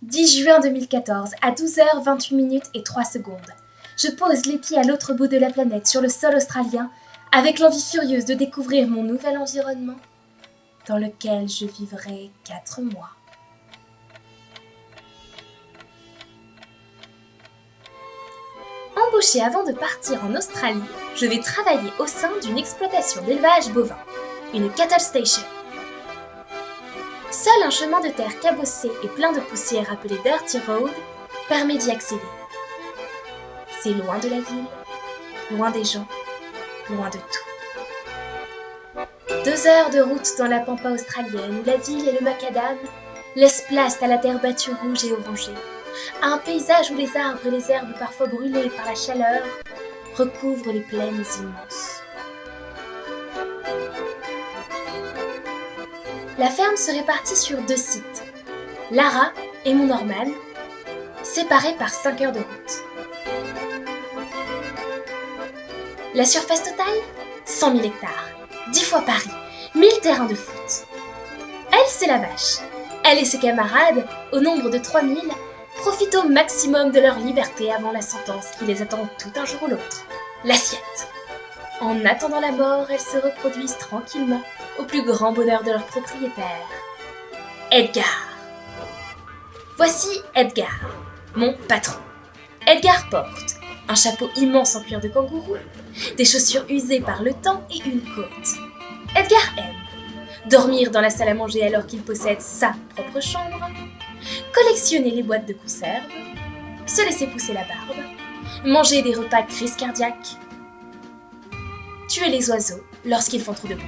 10 juin 2014, à 12h28 et 3 secondes. Je pose les pieds à l'autre bout de la planète, sur le sol australien, avec l'envie furieuse de découvrir mon nouvel environnement, dans lequel je vivrai 4 mois. Embauchée avant de partir en Australie, je vais travailler au sein d'une exploitation d'élevage bovin, une cattle station. Seul un chemin de terre cabossé et plein de poussière appelé Dirty Road permet d'y accéder. C'est loin de la ville, loin des gens, loin de tout. 2 heures de route dans la pampa australienne où la ville et le macadam laissent place à la terre battue rouge et orangée, à un paysage où les arbres et les herbes parfois brûlés par la chaleur recouvrent les plaines immenses. La ferme se répartit sur 2 sites, Lara et Mont Norman, séparés par 5 heures de route. La surface totale, 100 000 hectares, 10 fois Paris, 1000 terrains de foot. Elle, c'est la vache. Elle et ses camarades, au nombre de 3000, profitent au maximum de leur liberté avant la sentence qui les attend tout un jour ou l'autre, l'assiette. En attendant la mort, elles se reproduisent tranquillement, au plus grand bonheur de leur propriétaire, Edgar. Voici Edgar, mon patron. Edgar porte un chapeau immense en cuir de kangourou, des chaussures usées par le temps et une côte. Edgar aime dormir dans la salle à manger alors qu'il possède sa propre chambre, collectionner les boîtes de conserve, se laisser pousser la barbe, manger des repas crise cardiaque, tuer les oiseaux lorsqu'ils font trop de bruit.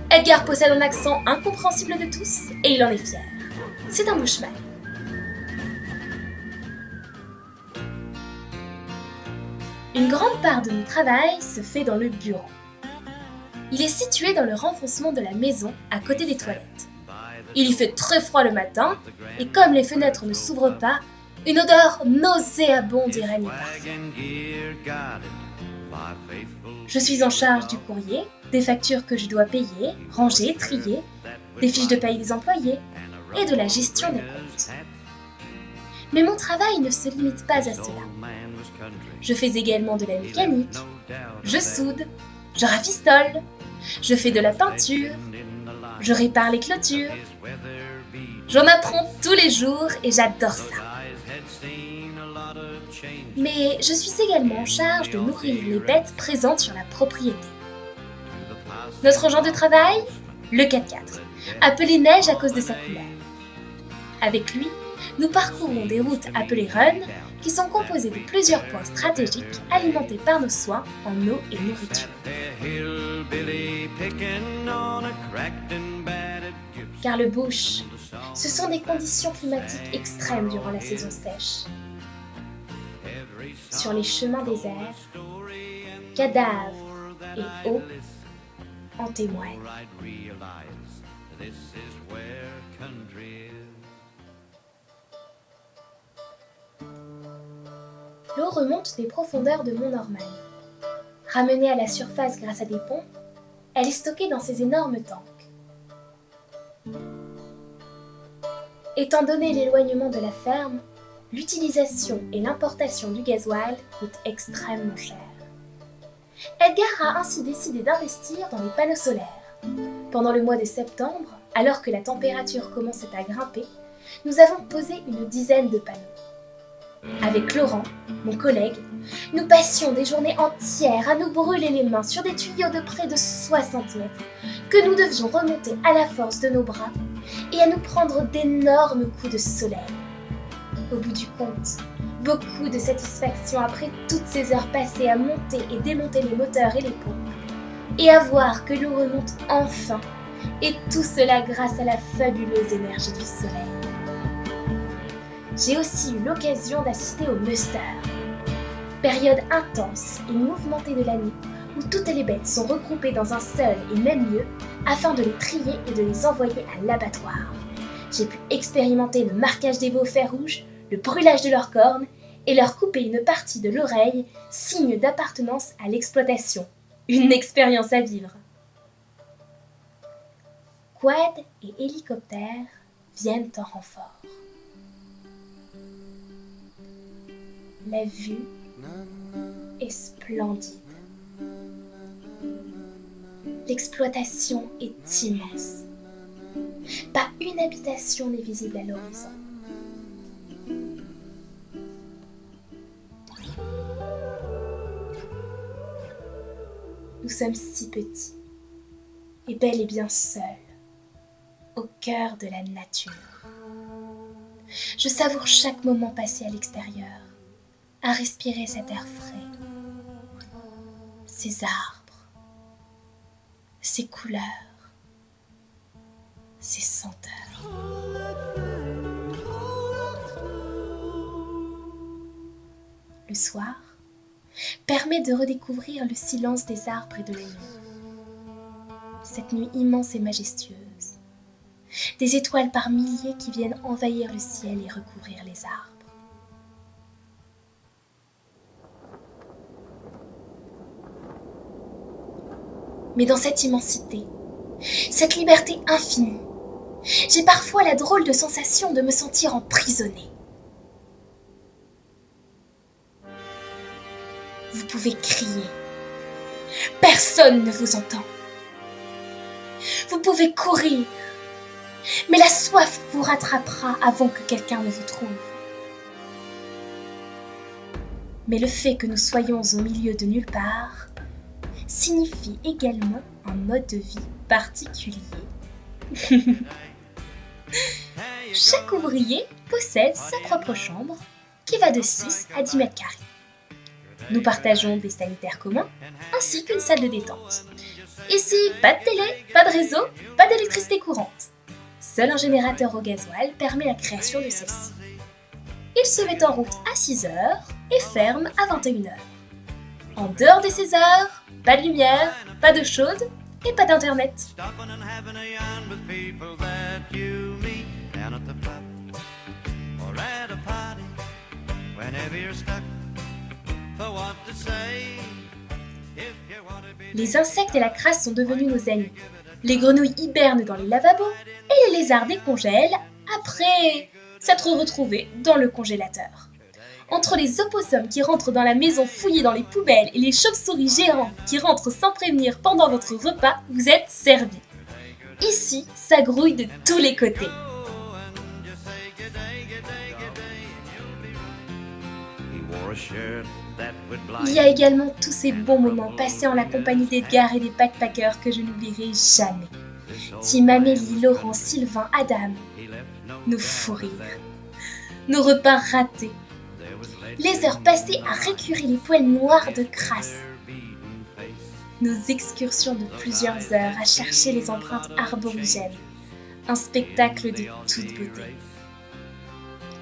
Edgar possède un accent incompréhensible de tous et il en est fier. C'est un bushman. Une grande part de mon travail se fait dans le bureau. Il est situé dans le renfoncement de la maison, à côté des toilettes. Il y fait très froid le matin, et comme les fenêtres ne s'ouvrent pas, une odeur nauséabonde y règne partout. Je suis en charge du courrier, des factures que je dois payer, ranger, trier, des fiches de paye des employés, et de la gestion des comptes. Mais mon travail ne se limite pas à cela. Je fais également de la mécanique, je soude, je rafistole, je fais de la peinture, je répare les clôtures. J'en apprends tous les jours et j'adore ça. Mais je suis également en charge de nourrir les bêtes présentes sur la propriété. Notre genre de travail, le 4x4, appelé neige à cause de sa couleur. Avec lui, nous parcourons des routes appelées run, qui sont composées de plusieurs points stratégiques alimentés par nos soins en eau et nourriture. Car le bush, ce sont des conditions climatiques extrêmes durant la saison sèche. Sur les chemins déserts, cadavres et eau en témoignent. L'eau remonte des profondeurs de Mont Norman. Ramenée à la surface grâce à des pompes, elle est stockée dans ces énormes tanks. Étant donné l'éloignement de la ferme, l'utilisation et l'importation du gasoil coûtent extrêmement cher. Edgar a ainsi décidé d'investir dans les panneaux solaires. Pendant le mois de septembre, alors que la température commençait à grimper, nous avons posé une dizaine de panneaux. Avec Laurent, mon collègue, nous passions des journées entières à nous brûler les mains sur des tuyaux de près de 60 mètres que nous devions remonter à la force de nos bras et à nous prendre d'énormes coups de soleil. Au bout du compte, beaucoup de satisfaction après toutes ces heures passées à monter et démonter les moteurs et les pompes et à voir que l'eau remonte enfin, et tout cela grâce à la fabuleuse énergie du soleil. J'ai aussi eu l'occasion d'assister au muster, période intense et mouvementée de l'année où toutes les bêtes sont regroupées dans un seul et même lieu afin de les trier et de les envoyer à l'abattoir. J'ai pu expérimenter le marquage des veaux au fer rouge, le brûlage de leurs cornes et leur couper une partie de l'oreille, signe d'appartenance à l'exploitation. Une expérience à vivre. Quad et hélicoptères viennent en renfort. La vue est splendide. L'exploitation est immense. Pas une habitation n'est visible à l'horizon. Nous sommes si petits et bel et bien seuls, au cœur de la nature. Je savoure chaque moment passé à l'extérieur, à respirer cet air frais, ces arbres, ces couleurs, ces senteurs. Le soir permet de redécouvrir le silence des arbres et de la nuit. Cette nuit immense et majestueuse. Des étoiles par milliers qui viennent envahir le ciel et recouvrir les arbres. Mais dans cette immensité, cette liberté infinie, j'ai parfois la drôle de sensation de me sentir emprisonnée. Vous pouvez crier, personne ne vous entend. Vous pouvez courir, mais la soif vous rattrapera avant que quelqu'un ne vous trouve. Mais le fait que nous soyons au milieu de nulle part signifie également un mode de vie particulier. Chaque ouvrier possède sa propre chambre qui va de 6 à 10 mètres carrés. Nous partageons des sanitaires communs ainsi qu'une salle de détente. Ici, pas de télé, pas de réseau, pas d'électricité courante. Seul un générateur au gasoil permet la création de celle-ci. Il se met en route à 6 heures et ferme à 21 heures. En dehors de ces heures, pas de lumière, pas d'eau chaude et pas d'internet. Les insectes et la crasse sont devenus nos amis. Les grenouilles hibernent dans les lavabos et les lézards décongèlent après s'être retrouvés dans le congélateur. Entre les opossums qui rentrent dans la maison fouiller dans les poubelles et les chauves-souris géants qui rentrent sans prévenir pendant votre repas, vous êtes servis. Ici, ça grouille de tous les côtés. Il y a également tous ces bons moments passés en la compagnie d'Edgar et des backpackers que je n'oublierai jamais. Tim, Amélie, Laurent, Sylvain, Adam. Nos fous rires. Nos repas ratés. Les heures passées à récurer les poêles noires de crasse. Nos excursions de plusieurs heures à chercher les empreintes aborigènes. Un spectacle de toute beauté.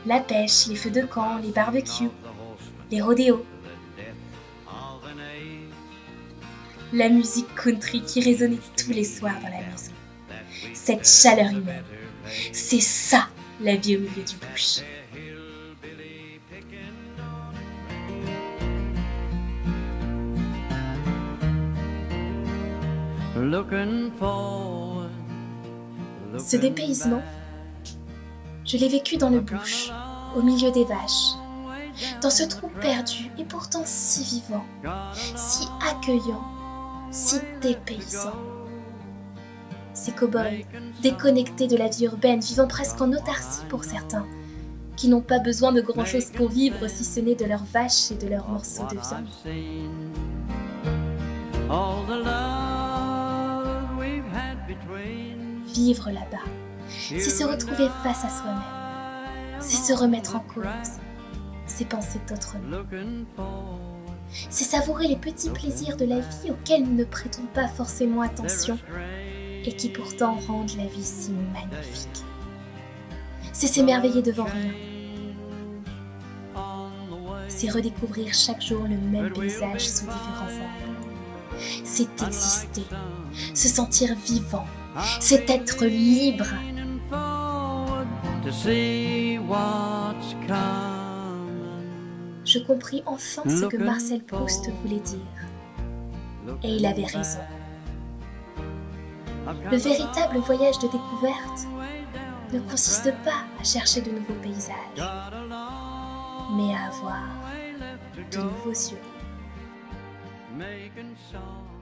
La pêche, les feux de camp, les barbecues, les rodéos. La musique country qui résonnait tous les soirs dans la maison. Cette chaleur humaine, c'est ça la vie au milieu du bush. Ce dépaysement, je l'ai vécu dans le bush, au milieu des vaches, dans ce trou perdu et pourtant si vivant, si accueillant, si dépaysant. Ces cow-boys, déconnectés de la vie urbaine, vivant presque en autarcie pour certains, qui n'ont pas besoin de grand-chose pour vivre si ce n'est de leurs vaches et de leurs morceaux de viande. Vivre là-bas, c'est se retrouver face à soi-même, c'est se remettre en cause, c'est penser autrement. C'est savourer les petits plaisirs de la vie auxquels nous ne prêtons pas forcément attention et qui pourtant rendent la vie si magnifique. C'est s'émerveiller devant rien. C'est redécouvrir chaque jour le même paysage sous différents angles. C'est exister, se sentir vivant, c'est être libre. Je compris enfin ce que Marcel Proust voulait dire. Et il avait raison. Le véritable voyage de découverte ne consiste pas à chercher de nouveaux paysages, mais à avoir de nouveaux cieux. Making songs